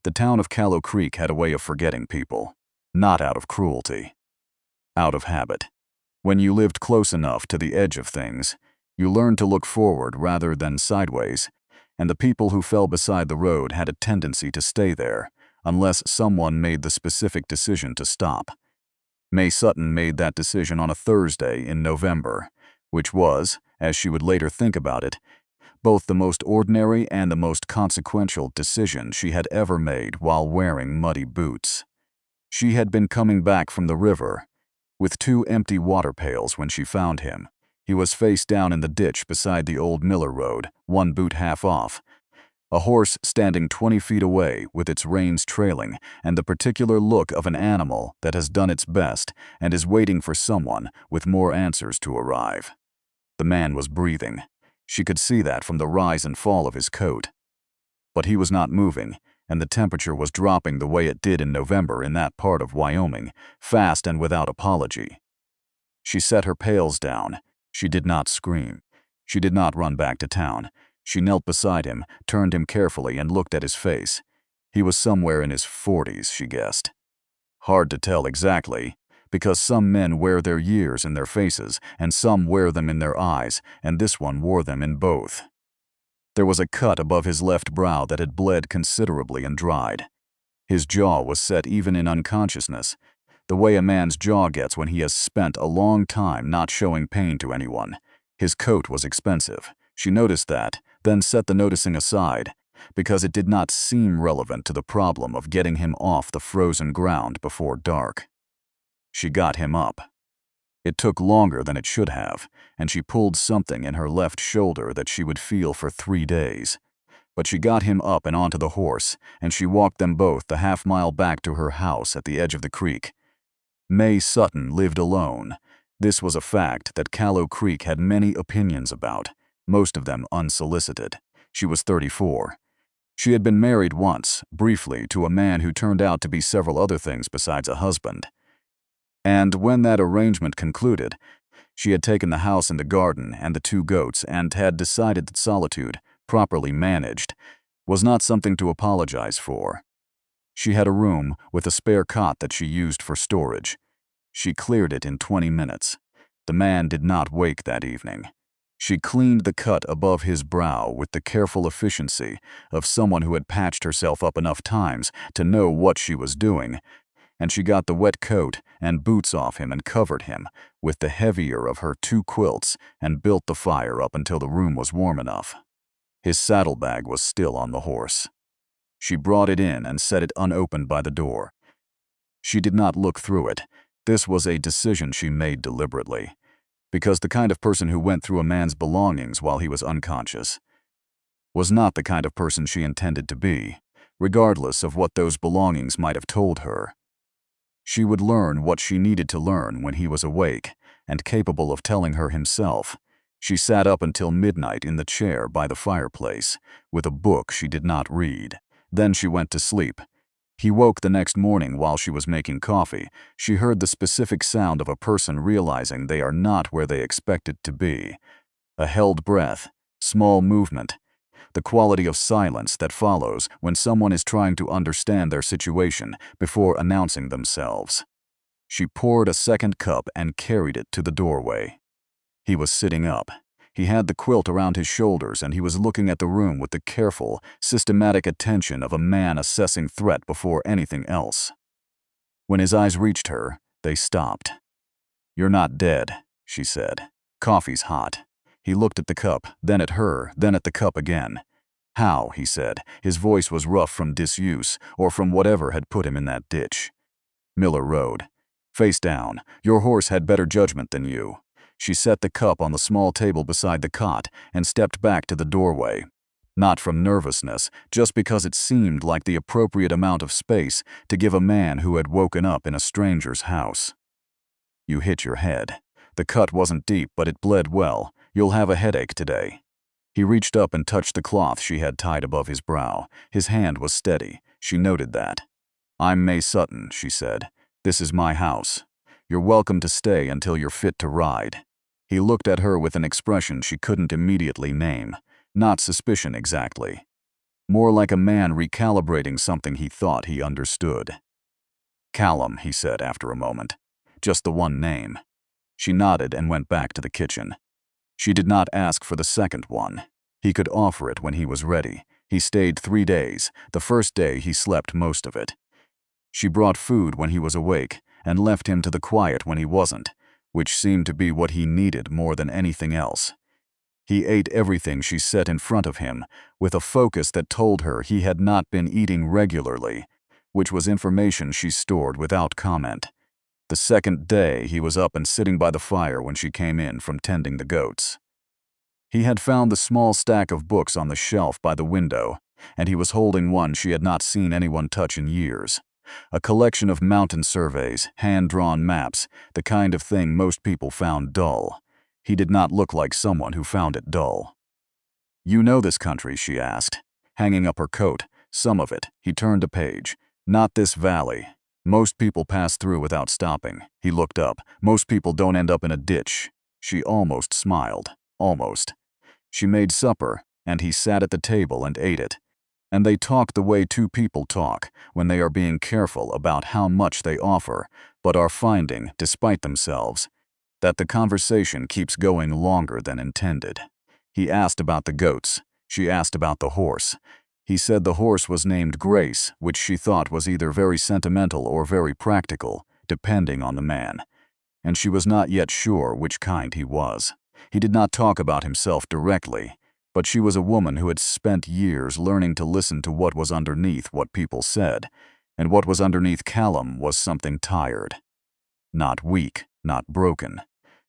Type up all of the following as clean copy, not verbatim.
The town of Callow Creek had a way of forgetting people. Not out of cruelty. Out of habit. When you lived close enough to the edge of things, you learned to look forward rather than sideways, and the people who fell beside the road had a tendency to stay there, unless someone made the specific decision to stop. May Sutton made that decision on a Thursday in November, which was, as she would later think about it, both the most ordinary and the most consequential decision she had ever made while wearing muddy boots. She had been coming back from the river, with 2 empty water pails when she found him. He was face down in the ditch beside the old Miller Road, one boot half off. A horse standing 20 feet away with its reins trailing and the particular look of an animal that has done its best and is waiting for someone with more answers to arrive. The man was breathing. She could see that from the rise and fall of his coat. But he was not moving, and the temperature was dropping the way it did in November in that part of Wyoming, fast and without apology. She set her pails down. She did not scream. She did not run back to town. She knelt beside him, turned him carefully, and looked at his face. He was somewhere in his 40s, she guessed. Hard to tell exactly, because some men wear their years in their faces, and some wear them in their eyes, and this one wore them in both. There was a cut above his left brow that had bled considerably and dried. His jaw was set even in unconsciousness, the way a man's jaw gets when he has spent a long time not showing pain to anyone. His coat was expensive. She noticed that, then set the noticing aside, because it did not seem relevant to the problem of getting him off the frozen ground before dark. She got him up. It took longer than it should have, and she pulled something in her left shoulder that she would feel for 3 days. But she got him up and onto the horse, and she walked them both the half-mile back to her house at the edge of the creek. May Sutton lived alone. This was a fact that Callow Creek had many opinions about, most of them unsolicited. She was 34. She had been married once, briefly, to a man who turned out to be several other things besides a husband. And when that arrangement concluded, she had taken the house and the garden and the 2 goats and had decided that solitude, properly managed, was not something to apologize for. She had a room with a spare cot that she used for storage. She cleared it in 20 minutes. The man did not wake that evening. She cleaned the cut above his brow with the careful efficiency of someone who had patched herself up enough times to know what she was doing, and she got the wet coat and boots off him and covered him with the heavier of her 2 quilts and built the fire up until the room was warm enough. His saddlebag was still on the horse. She brought it in and set it unopened by the door. She did not look through it. This was a decision she made deliberately, because the kind of person who went through a man's belongings while he was unconscious was not the kind of person she intended to be, regardless of what those belongings might have told her. She would learn what she needed to learn when he was awake and capable of telling her himself. She sat up until midnight in the chair by the fireplace, with a book she did not read. Then she went to sleep. He woke the next morning while she was making coffee. She heard the specific sound of a person realizing they are not where they expected to be. A held breath, small movement, the quality of silence that follows when someone is trying to understand their situation before announcing themselves. She poured a second cup and carried it to the doorway. He was sitting up. He had the quilt around his shoulders, and he was looking at the room with the careful, systematic attention of a man assessing threat before anything else. When his eyes reached her, they stopped. "You're not dead," she said. "Coffee's hot." He looked at the cup, then at her, then at the cup again. "How?" he said. His voice was rough from disuse, or from whatever had put him in that ditch. "Miller Road. Face down. Your horse had better judgment than you." She set the cup on the small table beside the cot and stepped back to the doorway. Not from nervousness, just because it seemed like the appropriate amount of space to give a man who had woken up in a stranger's house. "You hit your head. The cut wasn't deep, but it bled well. You'll have a headache today." He reached up and touched the cloth she had tied above his brow. His hand was steady. She noted that. "I'm May Sutton," she said. "This is my house. You're welcome to stay until you're fit to ride." He looked at her with an expression she couldn't immediately name. Not suspicion exactly. more like a man recalibrating something he thought he understood. "Callum," he said after a moment. "Just the one name." She nodded and went back to the kitchen. She did not ask for the second one. He could offer it when he was ready. He stayed 3 days. The first day he slept most of it. She brought food when he was awake and left him to the quiet when he wasn't, which seemed to be what he needed more than anything else. He ate everything she set in front of him, with a focus that told her he had not been eating regularly, which was information she stored without comment. The second day, he was up and sitting by the fire when she came in from tending the goats. He had found the small stack of books on the shelf by the window, and he was holding one she had not seen anyone touch in years. A collection of mountain surveys, hand-drawn maps, the kind of thing most people found dull. He did not look like someone who found it dull. "You know this country?" she asked, hanging up her coat. "Some of it." He turned a page. "Not this valley. Most people pass through without stopping." He looked up. "Most people don't end up in a ditch." She almost smiled. Almost. She made supper, and he sat at the table and ate it. And they talked the way two people talk when they are being careful about how much they offer, but are finding, despite themselves, that the conversation keeps going longer than intended. He asked about the goats. She asked about the horse. He said the horse was named Grace, which she thought was either very sentimental or very practical, depending on the man. And she was not yet sure which kind he was. He did not talk about himself directly, but she was a woman who had spent years learning to listen to what was underneath what people said, and what was underneath Callum was something tired. Not weak, not broken.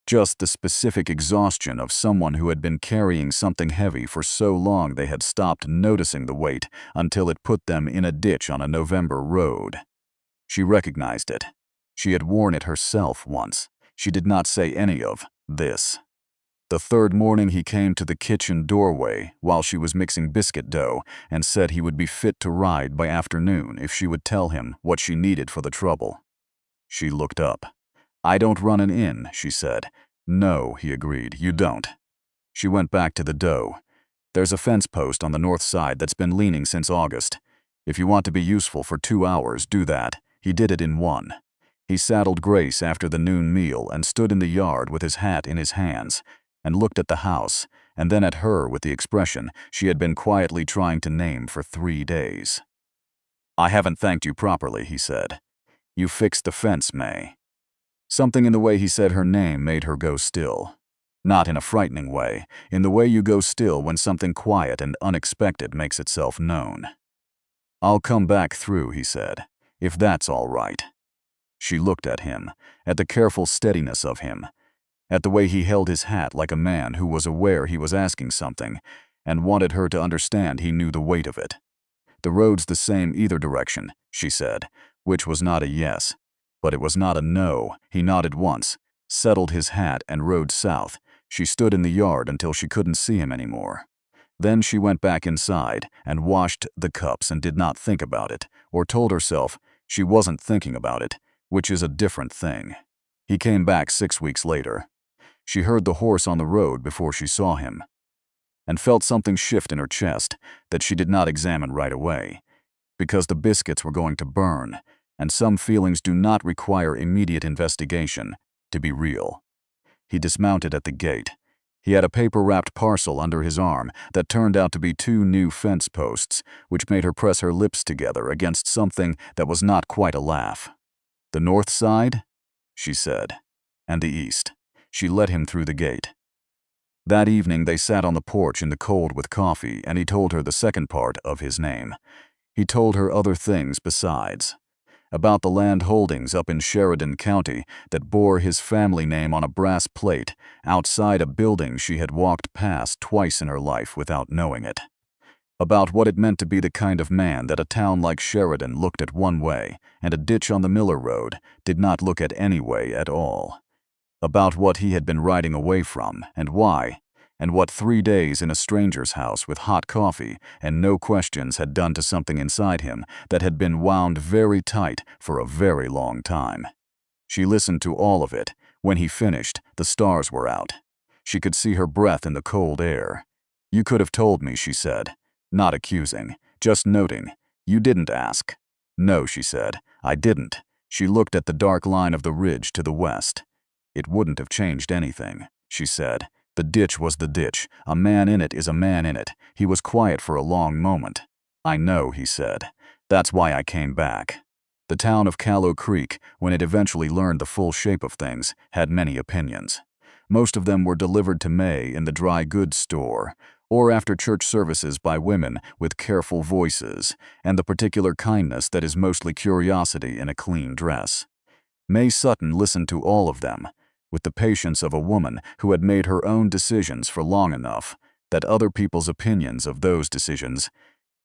Just the specific exhaustion of someone who had been carrying something heavy for so long they had stopped noticing the weight until it put them in a ditch on a November road. She recognized it. She had worn it herself once. She did not say any of this. The third morning he came to the kitchen doorway while she was mixing biscuit dough and said he would be fit to ride by afternoon if she would tell him what she needed for the trouble. She looked up. "I don't run an inn," she said. "No," he agreed, "you don't." She went back to the dough. "There's a fence post on the north side that's been leaning since August. If you want to be useful for 2 hours, do that." He did it in 1. He saddled Grace after the noon meal and stood in the yard with his hat in his hands and looked at the house and then at her with the expression she had been quietly trying to name for 3 days. "I haven't thanked you properly," he said. "You fixed the fence, May." Something in the way he said her name made her go still. Not in a frightening way, in the way you go still when something quiet and unexpected makes itself known. "I'll come back through," he said, "if that's all right." She looked at him, at the careful steadiness of him, at the way he held his hat like a man who was aware he was asking something and wanted her to understand he knew the weight of it. "The road's the same either direction," she said, which was not a yes. But it was not a no. He nodded once, settled his hat and rode south. She stood in the yard until she couldn't see him anymore. Then she went back inside and washed the cups and did not think about it, or told herself she wasn't thinking about it, which is a different thing. He came back 6 weeks later. She heard the horse on the road before she saw him, and felt something shift in her chest that she did not examine right away, because the biscuits were going to burn, and some feelings do not require immediate investigation to be real. He dismounted at the gate. He had a paper-wrapped parcel under his arm that turned out to be 2 new fence posts, which made her press her lips together against something that was not quite a laugh. "The north side?" she said. "And the east." She led him through the gate. That evening they sat on the porch in the cold with coffee, and he told her the second part of his name. He told her other things besides. About the land holdings up in Sheridan County that bore his family name on a brass plate outside a building she had walked past twice in her life without knowing it. About what it meant to be the kind of man that a town like Sheridan looked at one way and a ditch on the Miller Road did not look at any way at all. About what he had been riding away from and why, and what 3 days in a stranger's house with hot coffee and no questions had done to something inside him that had been wound very tight for a very long time. She listened to all of it. When he finished, the stars were out. She could see her breath in the cold air. "You could have told me," she said, not accusing, Just noting. You didn't ask. No, she said. I didn't. She looked at the dark line of the ridge to the west. It wouldn't have changed anything, she said. The ditch was the ditch. A man in it is a man in it. He was quiet for a long moment. I know, he said. That's why I came back. The town of Callow Creek, when it eventually learned the full shape of things, had many opinions. Most of them were delivered to May in the dry goods store, or after church services by women with careful voices, and the particular kindness that is mostly curiosity in a clean dress. May Sutton listened to all of them, with the patience of a woman who had made her own decisions for long enough that other people's opinions of those decisions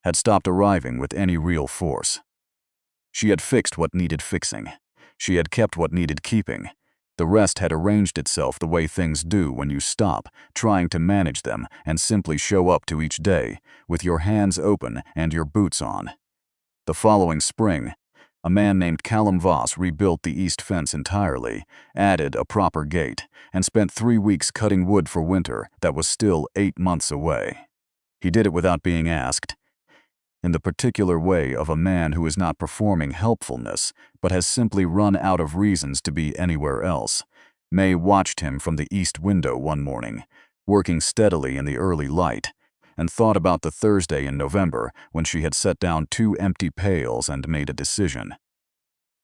had stopped arriving with any real force. She had fixed what needed fixing. She had kept what needed keeping. The rest had arranged itself the way things do when you stop trying to manage them and simply show up to each day with your hands open and your boots on. The following spring, a man named Callum Voss rebuilt the east fence entirely, added a proper gate, and spent 3 weeks cutting wood for winter that was still 8 months away. He did it without being asked, in the particular way of a man who is not performing helpfulness, but has simply run out of reasons to be anywhere else. May watched him from the east window one morning, working steadily in the early light, and thought about the Thursday in November when she had set down 2 empty pails and made a decision.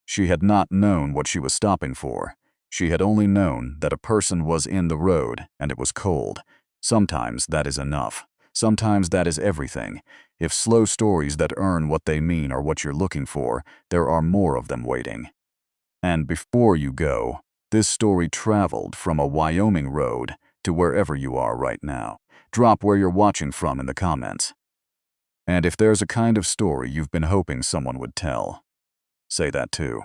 She had not known what she was stopping for. She had only known that a person was in the road and it was cold. Sometimes that is enough. Sometimes that is everything. If slow stories that earn what they mean are what you're looking for, there are more of them waiting. And before you go, this story traveled from a Wyoming road to wherever you are right now. Drop where you're watching from in the comments. And if there's a kind of story you've been hoping someone would tell, say that too.